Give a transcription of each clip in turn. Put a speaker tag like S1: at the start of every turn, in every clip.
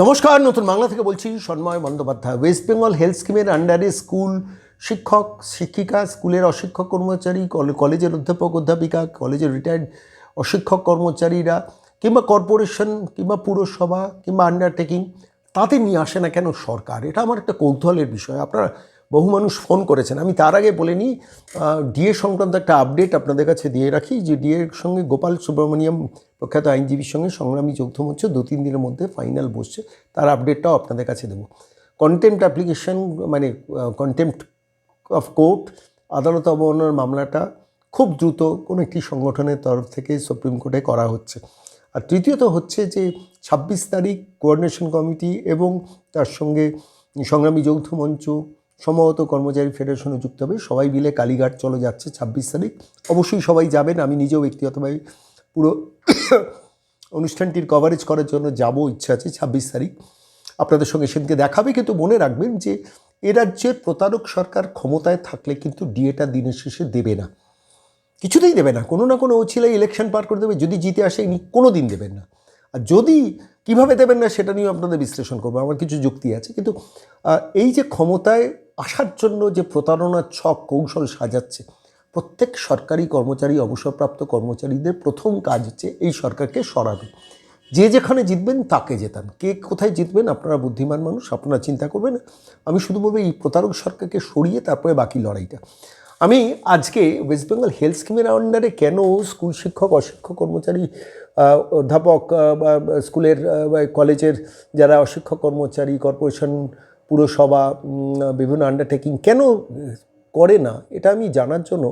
S1: নমস্কার, নতুন বাংলা থেকে বলছি সন্ময় বন্দ্যোপাধ্যায়। ওয়েস্ট বেঙ্গল হেলথ স্কিমের আন্ডারে স্কুল শিক্ষক শিক্ষিকা, স্কুলের অশিক্ষক কর্মচারী, কলেজের অধ্যাপক অধ্যাপিকা, কলেজের রিটায়ার্ড অশিক্ষক কর্মচারীরা কিংবা কর্পোরেশন কিংবা পুরসভা কিংবা আন্ডারটেকিং, তাদের নিয়ে আসে না কেন সরকার? এটা আমার একটা কৌতূহলের বিষয়। আপনারা বহু মানুষ ফোন করেছেন। আমি তার আগে বলে নিই, ডিএ সংক্রান্ত একটা আপডেট আপনাদের কাছে দিয়ে রাখি যে ডিএর সঙ্গে গোপাল সুব্রমণিয়াম প্রখ্যাত আইনজীবীর সঙ্গে সংগ্রামী যৌথ মঞ্চ 2-3 দিনের মধ্যে ফাইনাল বসছে। তার আপডেটটাও আপনাদের কাছে দেবো। কন্টেম্পট অ্যাপ্লিকেশন মানে কন্টেম্পট অফ কোর্ট, আদালত অবমাননার মামলাটা খুব দ্রুত কোনো একটি সংগঠনের তরফ থেকে সুপ্রিম কোর্টে করা হচ্ছে। আর তৃতীয়ত হচ্ছে যে 26 তারিখ কোঅর্ডিনেশন কমিটি এবং তার সঙ্গে সংগ্রামী যৌথ মঞ্চ, সম্ভবত কর্মচারী ফেডারেশনে যুক্ত হবে, সবাই মিলে কালীঘাট চলে যাচ্ছে 26 তারিখ। অবশ্যই সবাই যাবেন। আমি নিজেও ব্যক্তিগতভাবে পুরো অনুষ্ঠানটির কভারেজ করার জন্য যাব, ইচ্ছা আছে 26 তারিখ। আপনাদের সঙ্গে সেদিকে দেখাবে। কিন্তু মনে রাখবেন যে এ রাজ্যের প্রতারক সরকার ক্ষমতায় থাকলে কিন্তু ডিএটা দিনের শেষে দেবে না, কিছুতেই দেবে না। কোনো না কোনো ওছিলাই ইলেকশন পার করে দেবে। যদি জিতে আসে ইনি কোনো দিন দেবেন না। আর যদি কিভাবে দেবেন না সেটা নিয়েও আপনাদের বিশ্লেষণ করবো, আমার কিছু যুক্তি আছে। কিন্তু এই যে ক্ষমতায় আসার জন্য যে প্রতারণার ছক কৌশল সাজাচ্ছে, প্রত্যেক সরকারি কর্মচারী, অবসরপ্রাপ্ত কর্মচারীদের প্রথম কাজ হচ্ছে এই সরকারকে সরাবে। যে যেখানে জিতবেন তাকে জেতান। কে কোথায় জিতবেন আপনারা বুদ্ধিমান মানুষ, আপনারা চিন্তা করবেন। আমি শুধু বলবো এই প্রতারক সরকারকে সরিয়ে তারপরে বাকি লড়াইটা। আমি আজকে ওয়েস্ট বেঙ্গল হেলথ স্কিমের আন্ডারে কেন স্কুল শিক্ষক, অশিক্ষক কর্মচারী, অধ্যাপক, স্কুলের কলেজের যারা অশিক্ষক কর্মচারী, কর্পোরেশন, পুরসভা, বিভিন্ন আন্ডারটেকিং কেন করে না, এটা আমি জানার জন্য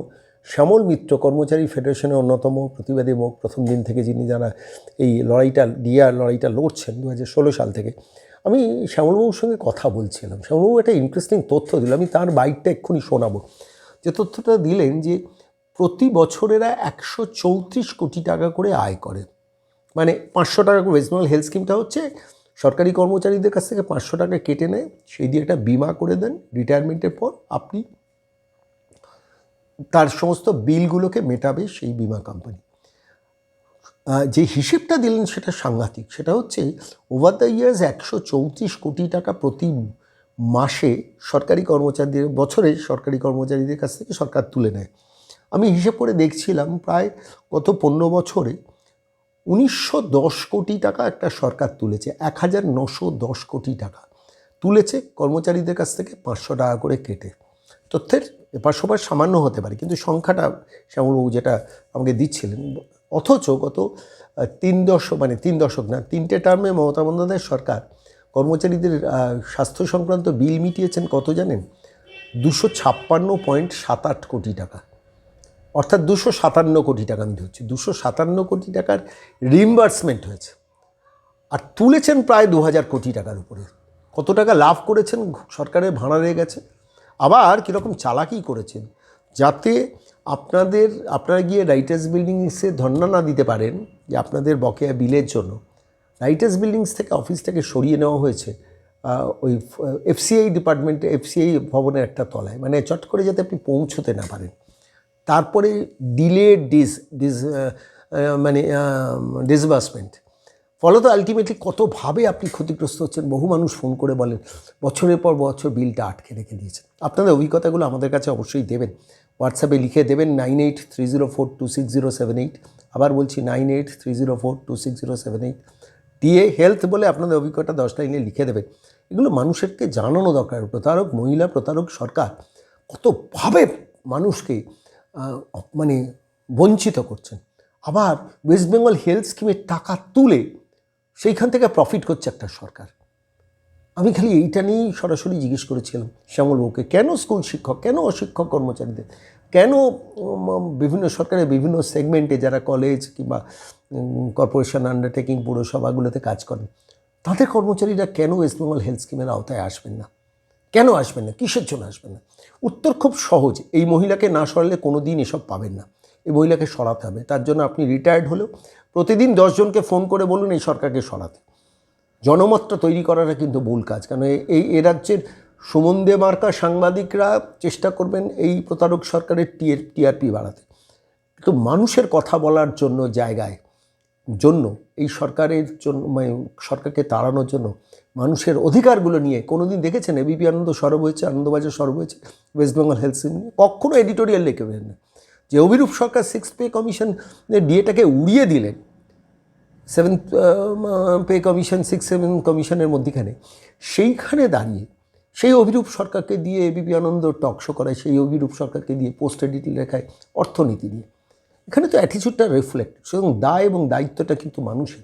S1: শ্যামল মিত্র, কর্মচারী ফেডারেশনের অন্যতম প্রতিবাদী মুখ, প্রথম দিন থেকে যিনি যারা এই লড়াইটা লড়ছেন 2016 সাল থেকে, আমি শ্যামলবাবুর সঙ্গে কথা বলছিলাম। শ্যামলবাবু একটা ইন্টারেস্টিং তথ্য দিল, আমি তার বাইকটা এক্ষুনি শোনাবো। যে তথ্যটা দিলেন যে প্রতি বছর এরা 134 কোটি টাকা করে আয় করে। মানে 500 টাকা করে ওয়েস্ট বেঙ্গল হেলথ স্কিমটা হচ্ছে সরকারি কর্মচারীদের কাছ থেকে 500 টাকা কেটে নেয়, সেই দিয়ে একটা বিমা করে দেন। রিটায়ারমেন্টের পর আপনি তার সমস্ত বিলগুলোকে মেটাবে সেই বিমা কোম্পানি। যে হিসেবটা দিলেন সেটা সাংঘাতিক। সেটা হচ্ছে ওভার দ্য ইয়ার্স 134 কোটি টাকা প্রতি মাসে সরকারি কর্মচারীদের, বছরে সরকারি কর্মচারীদের কাছ থেকে সরকার তুলে নেয়। আমি হিসেব করে দেখছিলাম প্রায় গত 15 বছরে 1910 কোটি টাকা একটা সরকার তুলেছে। 1910 কোটি টাকা তুলেছে কর্মচারীদের কাছ থেকে 500 টাকা করে কেটে। তথ্যের এপাশ ওপাশ সামান্য হতে পারে, কিন্তু সংখ্যাটা শ্যামলবাবু যেটা আমাকে দিচ্ছিলেন, অথচ গত 3 দশক না, 3টে টার্মে মমতা বন্দ্যোপাধ্যায়ের সরকার কর্মচারীদের স্বাস্থ্য সংক্রান্ত বিল মিটিয়েছেন কত জানেন? 256.78 কোটি টাকা, অর্থাৎ 257 কোটি টাকা। আমি ধরছি 257 কোটি টাকার রিইম্বার্সমেন্ট হয়েছে। আর তুলেছেন প্রায় 2000 কোটি টাকার উপরে। কত টাকা লাভ করেছেন? সরকারের ভাড়া রয়ে গেছে। আবার কীরকম চালাকি করেছেন যাতে আপনারা গিয়ে রাইটার্স বিল্ডিংসে ধর্ণা না দিতে পারেন যে আপনাদের বকেয়া বিলের জন্য। রাইটার্স বিল্ডিংস থেকে, অফিস থেকে সরিয়ে নেওয়া হয়েছে ওই এফসিআই ডিপার্টমেন্টে, এফসিআই ভবনের একটা তলায়, মানে চট করে যাতে আপনি পৌঁছতে না পারেন। তারপরে ডিলেড ডিসবার্সমেন্ট। ফলত আলটিমেটলি কতভাবে আপনি ক্ষতিগ্রস্ত হচ্ছেন। বহু মানুষ ফোন করে বলেন বছরের পর বছর বিলটা আটকে রেখে দিয়েছেন। আপনাদের অভিজ্ঞতাগুলো আমাদের কাছে অবশ্যই দেবেন, হোয়াটসঅ্যাপে লিখে দেবেন 9830426078। আবার বলছি 9830426078। দিয়ে হেলথ বলে আপনাদের অভিজ্ঞতা 10 লাইনে লিখে দেবেন। এগুলো মানুষেরকে জানানো দরকার। প্রতারক মহিলা, প্রতারক সরকার কতভাবে মানুষকে মানে বঞ্চিত করছেন। আবার ওয়েস্ট বেঙ্গল হেলথ স্কিমের টাকা তুলে সেইখান থেকে প্রফিট করছে একটা সরকার। আমি খালি এইটা নিয়েই সরাসরি জিজ্ঞেস করেছিলাম শ্যামলবাবুকে, কেন স্কুল শিক্ষক, কেন অশিক্ষক কর্মচারীদের, কেন বিভিন্ন সরকারের বিভিন্ন সেগমেন্টে যারা কলেজ কিংবা কর্পোরেশন, আন্ডারটেকিং, পুরসভাগুলোতে কাজ করেন, তাদের কর্মচারীরা কেন ওয়েস্ট বেঙ্গল হেলথ স্কিমের আওতায় আসবেন না? কেন আসবেন না? কিসের জন্য আসবেন না? উত্তর খুব সহজ। এই মহিলাকে না সরালে কোনো দিন এসব পাবেন না। এই মহিলাকে সরাতে হবে। তার জন্য আপনি রিটায়ার্ড হলেও প্রতিদিন 10 জনকে ফোন করে বলুন এই সরকারকে সরাতে। জনমতটা তৈরি করাটা কিন্তু মূল কাজ। কারণ এই রাজ্যের সুমন্দে মার্কা সাংবাদিকরা চেষ্টা করবেন এই প্রতারক সরকারের টিআরপি বাড়াতে। কিন্তু মানুষের কথা বলার জন্য জায়গায় এই সরকারের জন্য, মানে সরকারকে তাড়ানোর জন্য মানুষের অধিকারগুলো নিয়ে কোনোদিন দেখেছেন এবিপি আনন্দ সরব হয়েছে, আনন্দবাজার সরব হয়েছে ওয়েস্ট বেঙ্গল হেলথ স্কিম নিয়ে? কখনো এডিটোরিয়াল লিখবেন না। যে অভিরূপ সরকার 6th পে কমিশনের ডিএটাকে উড়িয়ে দিলেন, 7th পে কমিশন 6-7 কমিশনের মধ্যখানে, সেইখানে দাঁড়িয়ে সেই অভিরূপ সরকারকে দিয়ে এবিপি আনন্দ টক শো করায়, সেই অভিরূপ সরকারকে দিয়ে পোস্ট এডিট লেখায় অর্থনীতি নিয়ে। এখানে তো অ্যাটিচিউডটা রিফ্লেক্ট, সুতরাং দায় এবং দায়িত্বটা কিন্তু মানুষের।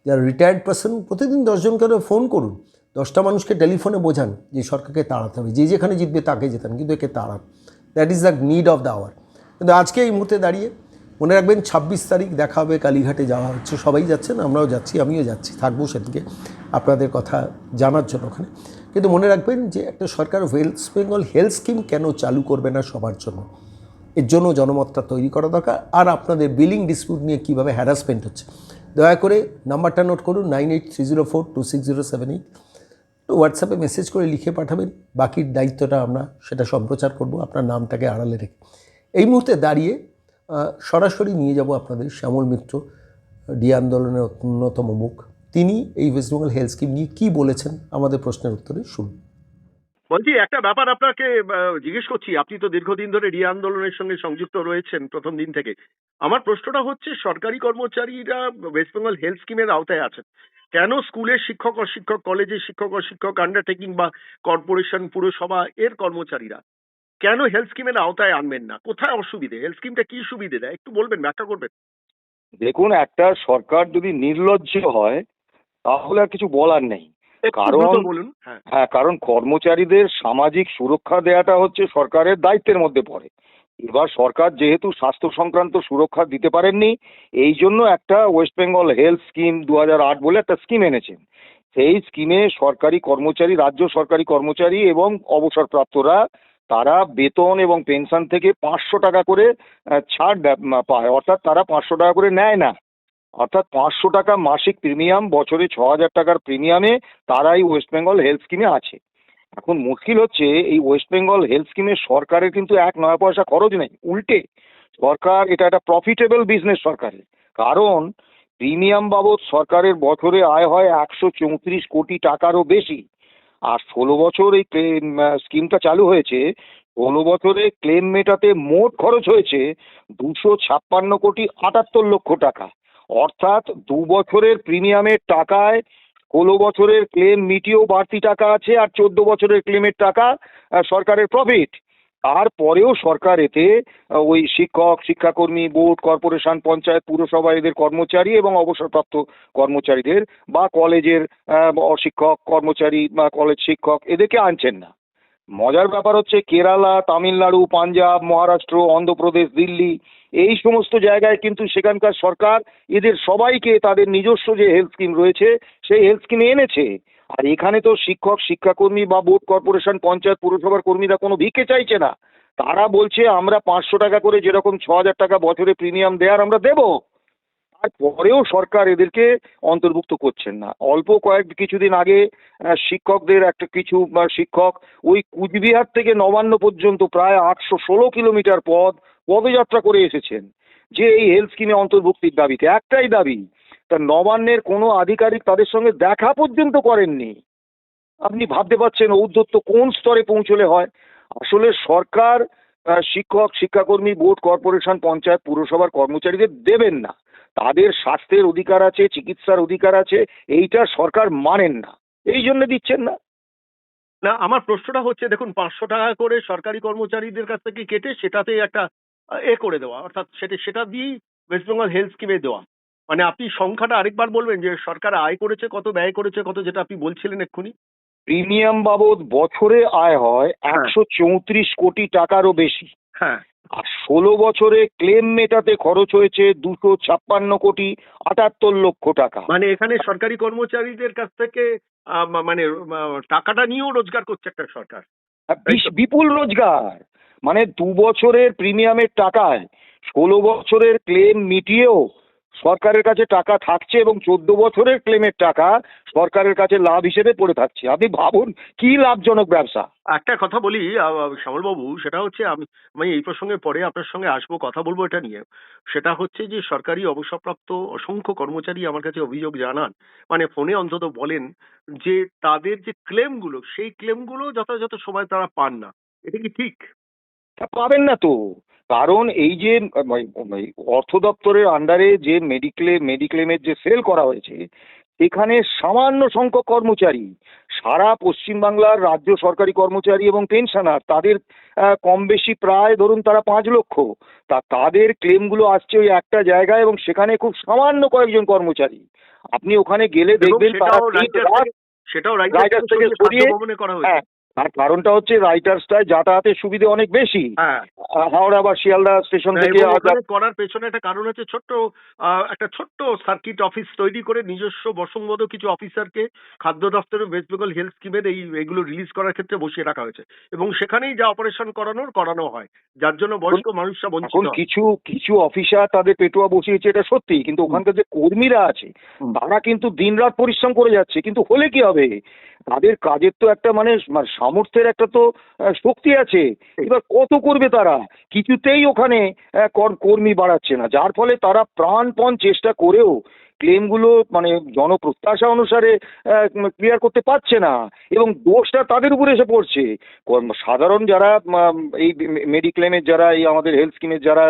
S1: যারা রিটায়ার্ড পার্সন, প্রতিদিন 10জন করে ফোন করুন, 10টা মানুষকে টেলিফোনে বোঝান যে সরকারকে তাড়াতে হবে, যে যেখানে জিতবে তাকে জেতান, কিন্তু একে তাড়ান। That is the need of the hour. কিন্তু আজকে এই মুহূর্তে দাঁড়িয়ে মনে রাখবেন 26 তারিখ দেখা হবে, কালীঘাটে যাওয়া হচ্ছে, সবাই যাচ্ছেন, আমরাও যাচ্ছি, আমিও যাচ্ছি, থাকবো সেদিকে আপনাদের কথা জানার জন্য ওখানে। কিন্তু মনে রাখবেন যে একটা সরকার ওয়েস্ট বেঙ্গল হেলথ স্কিম কেন চালু করবে না সবার জন্য, এর জন্য জনমতটা তৈরি করা দরকার। আর আপনাদের বিলিং ডিসপিউট নিয়ে কীভাবে হ্যারাসমেন্ট হচ্ছে, দয়া করে নাম্বারটা নোট করুন, 9830426078। হোয়াটসঅ্যাপে মেসেজ করে লিখে পাঠাবেন, বাকির দায়িত্বটা আমরা সেটা সম্প্রচার করব আপনার নামটাকে আড়ালে রেখে। এই মুহূর্তে দাঁড়িয়ে সরাসরি নিয়ে যাব আপনাদের শ্যামল মিত্র, ডি আন্দোলনের অন্যতম মুখ। তিনি এই ওয়েস্ট বেঙ্গল হেলথ স্কিম নিয়ে কী বলেছেন আমাদের প্রশ্নের উত্তরে শুনুন।
S2: বলছি, একটা ব্যাপার আপনাকে জিজ্ঞেস করছি। আপনি তো দীর্ঘদিন ধরে রি আন্দোলনের সঙ্গে সংযুক্ত রয়েছেন প্রথম দিন থেকে। আমার প্রশ্নটা হচ্ছে, সরকারি কর্মচারীরা ওয়েস্ট বেঙ্গল হেলথ স্কিমের আওতায় আছেন, কেন স্কুলের শিক্ষক অশিক্ষক, কলেজের শিক্ষক অশিক্ষক, আন্ডারটেকিং বা কর্পোরেশন, পুরসভা এর কর্মচারীরা কেন হেলথ স্কিমের আওতায় আনবেন না? কোথায় অসুবিধে? হেলথ স্কিমটা কি সুবিধে দেয় একটু বলবেন, ব্যাখ্যা করবেন?
S3: দেখুন, একটা সরকার যদি নির্লজ্জ হয় তাহলে আর কিছু বলার নেই।
S2: একটু
S3: কারণ
S2: দ্রুত বলুন। হ্যাঁ,
S3: কারণ কর্মচারীদের সামাজিক সুরক্ষা দেওয়াটা হচ্ছে সরকারের দায়িত্বের মধ্যে পড়ে। এবার সরকার যেহেতু স্বাস্থ্য সংক্রান্ত সুরক্ষা দিতে পারেননি, এই জন্য একটা ওয়েস্ট বেঙ্গল হেলথ স্কিম 2008 বলে একটা স্কিম এনেছেন। সেই স্কিমে সরকারি কর্মচারী, রাজ্য সরকারি কর্মচারী এবং অবসরপ্রাপ্তরা তারা বেতন এবং পেনশন থেকে 500 টাকা করে ছাড় পায়, অর্থাৎ তারা 500 টাকা করে নেয় না। অর্থাৎ 500 টাকা মাসিক প্রিমিয়াম, বছরে 6000 টাকার প্রিমিয়ামে তারাই ওয়েস্ট বেঙ্গল হেলথ স্কিমে আছে। এখন মুশকিল হচ্ছে, এই ওয়েস্ট বেঙ্গল হেলথ স্কিমে সরকারের কিন্তু 1 পয়সা খরচ নেই, উল্টে সরকার এটা একটা প্রফিটেবল বিজনেস সরকারের। কারণ প্রিমিয়াম বাবদ সরকারের বছরে আয় হয় 134 কোটি টাকারও বেশি। আর 16 বছর এই স্কিমটা চালু হয়েছে, 16 বছরে ক্লেম মেটাতে মোট খরচ হয়েছে 256,78,00,000 টাকা। অর্থাৎ 2 বছরের প্রিমিয়ামের টাকায় 16 বছরের ক্লেম মিটিয়েও বাড়তি টাকা আছে, আর 14 বছরের ক্লেমের টাকা সরকারের প্রফিট। তারপরেও সরকার এতে ওই শিক্ষক, শিক্ষাকর্মী, বোর্ড, কর্পোরেশন, পঞ্চায়েত, পুরসভা এদের কর্মচারী এবং অবসরপ্রাপ্ত কর্মচারীদের বা কলেজের অশিক্ষক কর্মচারী বা কলেজ শিক্ষক এদেরকে আনছেন না। মজার ব্যাপার হচ্ছে, কেরালা, তামিলনাড়ু, পাঞ্জাব, মহারাষ্ট্র, অন্ধ্রপ্রদেশ, দিল্লি এই সমস্ত জায়গায় কিন্তু সেখানকার সরকার এদের সবাইকে তাদের নিজস্ব যে হেলথ স্কিম রয়েছে সেই হেলথ স্কিমে এনেছে। আর এখানে তো শিক্ষক, শিক্ষাকর্মী বা বোর্ড, কর্পোরেশন, পঞ্চায়েত, পুরসভার কর্মীরা কোনো ভিক্ষে চাইছে না। তারা বলছে আমরা 500 টাকা করে যেরকম 6000 টাকা বছরে প্রিমিয়াম দেওয়ার আমরা দেবো। তারপরেও সরকার এদেরকে অন্তর্ভুক্ত করছেন না। অল্প কিছুদিন আগে শিক্ষকদের একটা কিছু শিক্ষক ওই কুচবিহার থেকে নবান্ন পর্যন্ত প্রায় 816 কিলোমিটার পদযাত্রা করে এসেছেন, যে এই হেলথ স্কিমে অন্তর্ভুক্তির দাবিতে। একটাই দাবি, তা নবান্নের কোনো আধিকারিক তাদের সঙ্গে দেখা পর্যন্ত করেননি। আপনি ভাবতে পারছেন ঔদ্ধত্য কোন স্তরে পৌঁছলে হয়। আসলে সরকার শিক্ষক, শিক্ষাকর্মী, বোর্ড, কর্পোরেশন, পঞ্চায়েত, পুরসভার কর্মচারীদের দেবেন না। তাদের স্বাস্থ্যের অধিকার আছে, চিকিৎসার অধিকার আছে, এইটা সরকার মানেন না, এই জন্য দিচ্ছেন না।
S2: না, আমার প্রশ্নটা হচ্ছে, দেখুন, 500 টাকা করে সরকারি কর্মচারীদের কাছ থেকে কেটে সেটাতে একটা করে দেওয়া, অর্থাৎ সেটা দিয়েই ওয়েস্ট বেঙ্গল হেলথ স্কিমে দেওয়া। মানে আপনি সংখ্যাটা আরেকবার বলবেন যে সরকার আয় করেছে কত, ব্যয় করেছে কত, যেটা আপনি বলছিলেন এক্ষুনি?
S3: প্রিমিয়াম বাবদ বছরে আয় হয় 134 কোটি টাকারও বেশি।
S2: হ্যাঁ।
S3: আর 16 বছরে ক্লেম মেটাতে খরচ হয়েছে 256,78,00,000 টাকা।
S2: মানে এখানে সরকারি কর্মচারীদের কাছ থেকে মানে টাকাটা নিয়েও রোজগার করছে একটা সরকার।
S3: বিপুল রোজগার। মানে 2 বছরের প্রিমিয়ামের টাকায় 16 বছরের ক্লেম মিটিয়েও সরকারের কাছে টাকা থাকছে এবং 14 বছরের ক্লেমের টাকা সরকারের কাছে লাভ হিসেবে পড়ে থাকছে। আপনি ভাবুন কি লাভজনক ব্যবসা।
S2: একটা কথা বলি শ্যামলবাবু, সেটা হচ্ছে আমি এই প্রসঙ্গে পরে আপনার সঙ্গে আসবো, কথা বলবো এটা নিয়ে। সেটা হচ্ছে যে সরকারি অবসরপ্রাপ্ত অসংখ্য কর্মচারী আমার কাছে অভিযোগ জানান, মানে ফোনে অন্তত বলেন, যে তাদের যে ক্লেমগুলো সেই ক্লেমগুলো যথাযথ সময় তারা পান না। এটা কি ঠিক?
S3: তা পাবেন না তো, কারণ এই যে অর্থ দপ্তরের আন্ডারে যে মেডিক্লেমের যে সেল করা হয়েছে, এখানে সামান্য সংখ্যক কর্মচারী, সারা পশ্চিমবাংলার রাজ্য সরকারি কর্মচারী এবং পেনশনার তাদের কম বেশি প্রায় ধরুন তারা 5 লক্ষ, তাদের ক্লেমগুলো আসছে ওই একটা জায়গায় এবং সেখানে খুব সামান্য কয়েকজন কর্মচারী। আপনি ওখানে গেলে
S2: এবং
S3: দেখবেন তারা
S2: সেটাও
S3: রাইটার্স থেকে
S2: রাইটার্স
S3: সরিয়ে,
S2: ভবনে করা হয়েছে।
S3: হ্যাঁ, তার কারণটা হচ্ছে রাইটার্সটায় যাতায়াতের সুবিধে অনেক বেশি।
S2: হ্যাঁ,
S3: হাওড়া বা শিয়ালদা স্টেশন থেকে
S2: এবং ওখানে করার পেছনে একটা কারণ হচ্ছে একটা ছোট্ট সার্কিট অফিস তৈরি করে নিজস্ব বসংবদ কিছু অফিসারকে খাদ্য দপ্তরের ওয়েস্ট বেঙ্গল হেলথ স্কিমের এগুলো রিলিজ করার ক্ষেত্রে বসিয়ে রাখা হয়েছে, এবং সেখানেই যা অপারেশন করানো হয়, যার জন্য বয়স্ক মানুষরা
S3: এখন
S2: বঞ্চিত হয়।
S3: কিছু কিছু অফিসার তাদের পেটোয়া বসিয়েছে, এটা সত্যি, কিন্তু ওখানকার যে কর্মীরা আছে তারা কিন্তু দিনরাত পরিশ্রম করে যাচ্ছে, কিন্তু হলে কি হবে, তাদের কাজের তো একটা মানে সামর্থ্যের একটা তো শক্তি আছে। এবার কত করবে তারা, কিছুতেই ওখানে কর্মী বাড়াচ্ছে না, যার ফলে তারা প্রাণপণ চেষ্টা করেও ক্লেমগুলো মানে জনপ্রত্যাশা অনুসারে ক্লিয়ার করতে পারছে না, এবং দোষটা তাদের উপরে এসে পড়ছে। সাধারণ যারা এই মেডিক্লেমের যারা এই আমাদের হেলথ স্কিমের যারা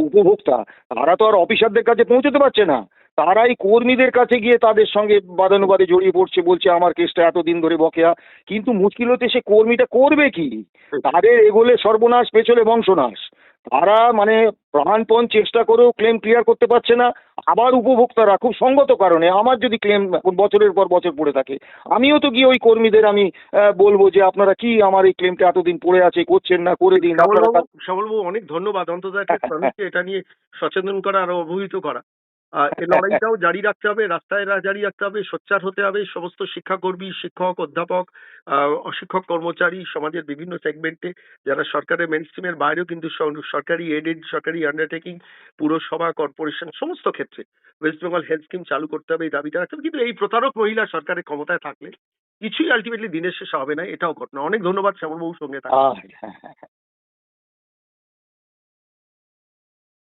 S3: উপভোক্তা, তারা তো আর অফিসারদের কাছে পৌঁছতে পারছে না, তারাই কর্মীদের কাছে গিয়ে তাদের সঙ্গে বাদানুবাদে জড়িয়ে পড়ছে, বলছে আমার কেসটা এতদিন ধরে বকেয়া। কিন্তু মুশকিল হচ্ছে সে কর্মীটা করবে কি, তাদের এগোলে সর্বনাশ পেছলে বংশনাশ। তারা মানে প্রাণপণ চেষ্টা করেও ক্লেম ক্লিয়ার করতে পারছে না। আবার উপভোক্তারা খুব সঙ্গত কারণে, আমার যদি ক্লেম বছরের পর বছর পড়ে থাকে, আমিও তো গিয়ে ওই কর্মীদের আমি বলবো যে আপনারা কি আমার এই ক্লেমটা এতদিন পড়ে আছে, করছেন না, করে দিন আপনারা।
S2: শ্যামলবাবু, অনেক ধন্যবাদ অন্তত একটা মানুষকে এটা নিয়ে সচেতন করা আর অবহিত করা। এই লড়াইটাও জারি রাখতে হবে, রাস্তায় জারি রাখতে হবে, সোচ্চার হতে হবে সমস্ত শিক্ষাকর্মী, শিক্ষক, অধ্যাপক, অশিক্ষক কর্মচারী, সমাজের বিভিন্ন সেগমেন্টে যারা সরকারের মেইন স্ট্রিমের বাইরেও কিন্তু সরকারি এডেড, সরকারি আন্ডারটেকিং, পুরসভা, কর্পোরেশন সমস্ত ক্ষেত্রে ওয়েস্ট বেঙ্গল হেলথ স্কিম চালু করতে হবে, এই দাবিটা রাখতে হবে। কিন্তু এই প্রতারক মহিলা সরকারের ক্ষমতায় থাকলে কিছুই আলটিমেটলি দিনের শেষে হবে না, এটাও ঘটনা। অনেক ধন্যবাদ শ্যামলবাবুর সঙ্গে থাকা।